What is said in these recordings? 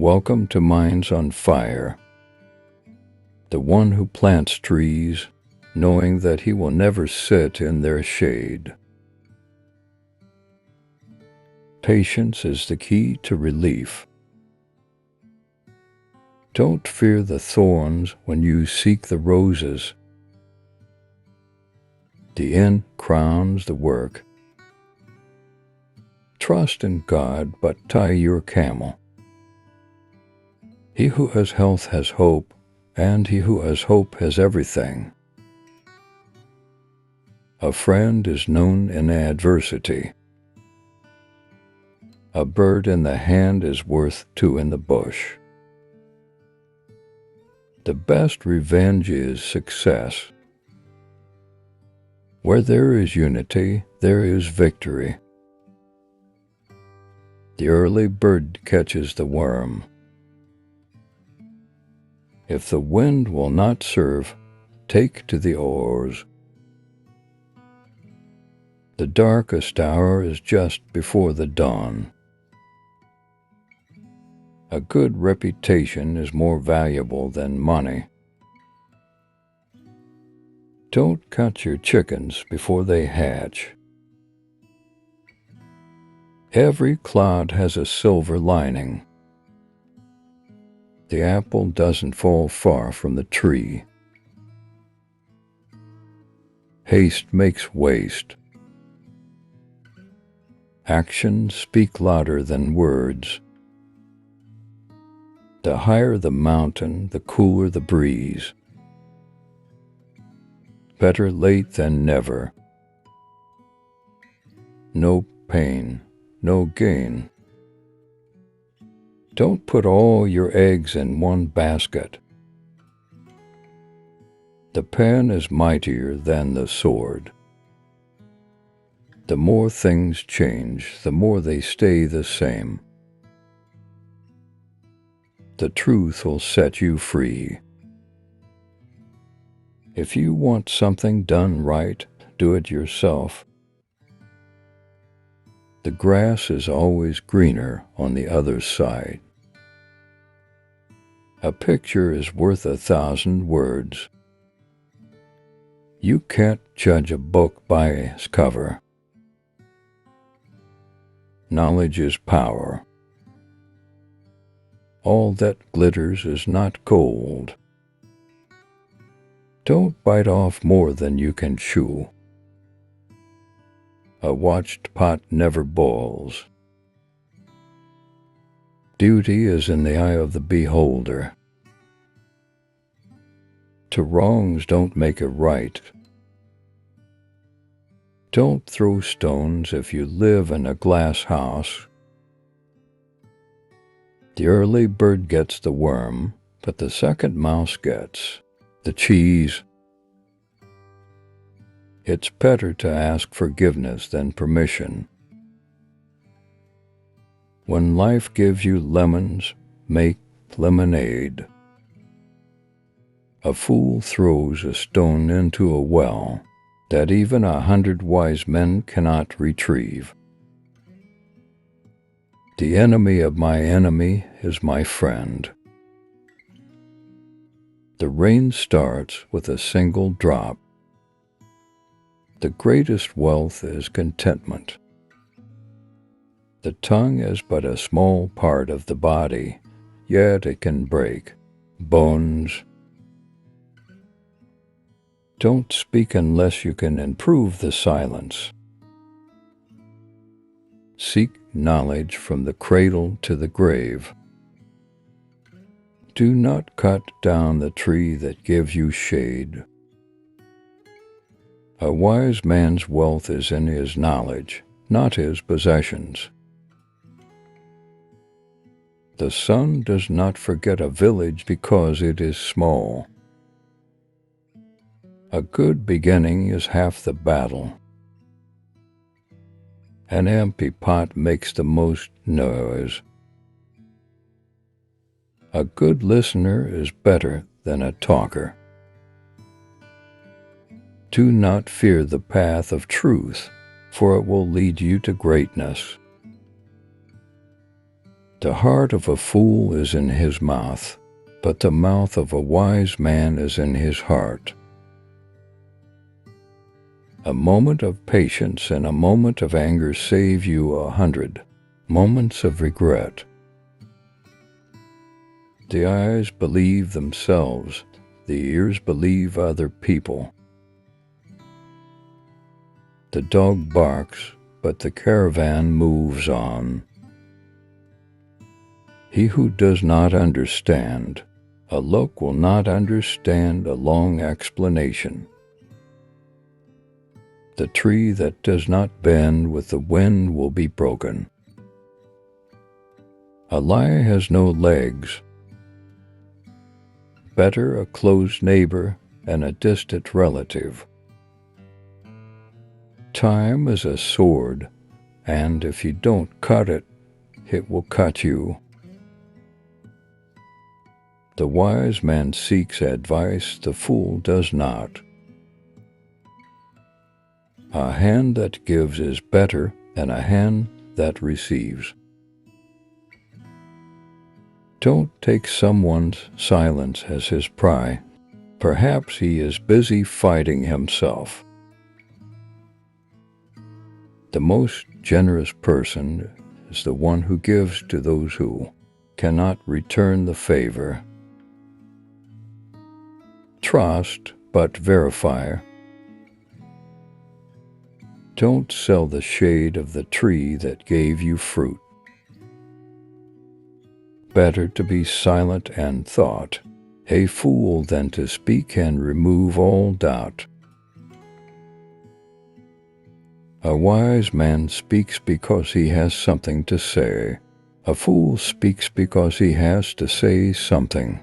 Welcome to Minds on Fire, the one who plants trees, knowing that he will never sit in their shade. Patience is the key to relief. Don't fear the thorns when you seek the roses. The end crowns the work. Trust in God, but tie your camel. He who has health has hope, and he who has hope has everything. A friend is known in adversity. A bird in the hand is worth two in the bush. The best revenge is success. Where there is unity, there is victory. The early bird catches the worm. If the wind will not serve, take to the oars. The darkest hour is just before the dawn. A good reputation is more valuable than money. Don't cut your chickens before they hatch. Every cloud has a silver lining. The apple doesn't fall far from the tree. Haste makes waste. Actions speak louder than words. The higher the mountain, the cooler the breeze. Better late than never. No pain, no gain. Don't put all your eggs in one basket. The pen is mightier than the sword. The more things change, the more they stay the same. The truth will set you free. If you want something done right, do it yourself. The grass is always greener on the other side. A picture is worth 1,000 words. You can't judge a book by its cover. Knowledge is power. All that glitters is not gold. Don't bite off more than you can chew. A watched pot never boils. Duty is in the eye of the beholder. Two wrongs don't make a right. Don't throw stones if you live in a glass house. The early bird gets the worm, but the second mouse gets the cheese. It's better to ask forgiveness than permission. When life gives you lemons, make lemonade. A fool throws a stone into a well that even 100 wise men cannot retrieve. The enemy of my enemy is my friend. The rain starts with a single drop. The greatest wealth is contentment. The tongue is but a small part of the body, yet it can break bones. Don't speak unless you can improve the silence. Seek knowledge from the cradle to the grave. Do not cut down the tree that gives you shade. A wise man's wealth is in his knowledge, not his possessions. The sun does not forget a village because it is small. A good beginning is half the battle. An empty pot makes the most noise. A good listener is better than a talker. Do not fear the path of truth, for it will lead you to greatness. The heart of a fool is in his mouth, but the mouth of a wise man is in his heart. A moment of patience and a moment of anger save you 100 moments of regret. The eyes believe themselves, the ears believe other people. The dog barks, but the caravan moves on. He who does not understand a look will not understand a long explanation. The tree that does not bend with the wind will be broken. A lie has no legs. Better a close neighbor and a distant relative. Time is a sword, and if you don't cut it, it will cut you. The wise man seeks advice, the fool does not. A hand that gives is better than a hand that receives. Don't take someone's silence as his pry. Perhaps he is busy fighting himself. The most generous person is the one who gives to those who cannot return the favor. Trust, but verify. Don't sell the shade of the tree that gave you fruit. Better to be silent and thought, a fool, than to speak and remove all doubt. A wise man speaks because he has something to say. A fool speaks because he has to say something.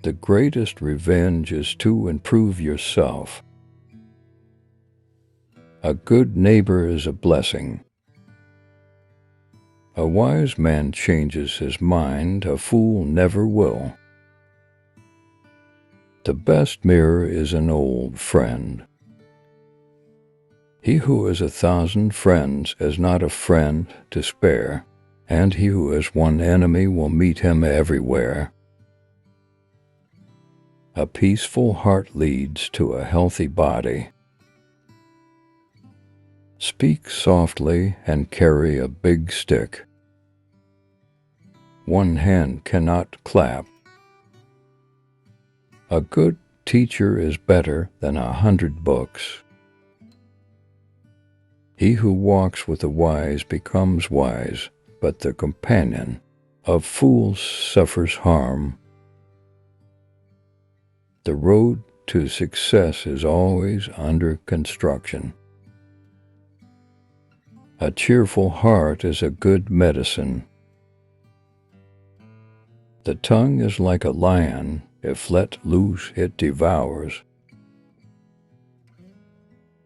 The greatest revenge is to improve yourself. A good neighbor is a blessing. A wise man changes his mind, a fool never will. The best mirror is an old friend. He who has 1,000 friends is not a friend to spare, and he who has one enemy will meet him everywhere. A peaceful heart leads to a healthy body. Speak softly and carry a big stick. One hand cannot clap. A good teacher is better than 100 books. He who walks with the wise becomes wise, but the companion of fools suffers harm. The road to success is always under construction. A cheerful heart is a good medicine. The tongue is like a lion, if let loose it devours.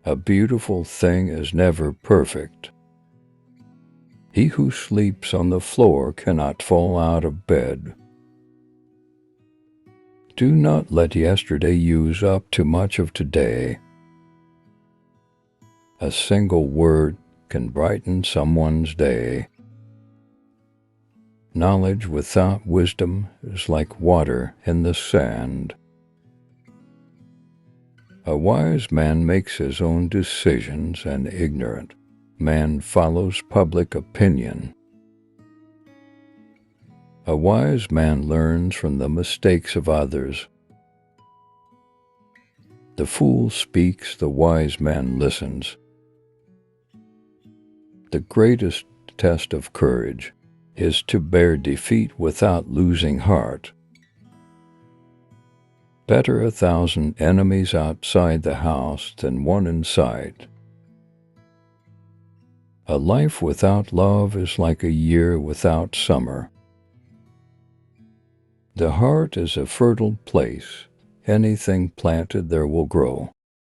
A beautiful thing is never perfect. He who sleeps on the floor cannot fall out of bed. Do not let yesterday use up too much of today. A single word can brighten someone's day. Knowledge without wisdom is like water in the sand. A wise man makes his own decisions, and ignorant man follows public opinion. A wise man learns from the mistakes of others. The fool speaks, the wise man listens. The greatest test of courage is to bear defeat without losing heart. Better 1,000 enemies outside the house than one inside. A life without love is like a year without summer. The heart is a fertile place. Anything planted there will grow.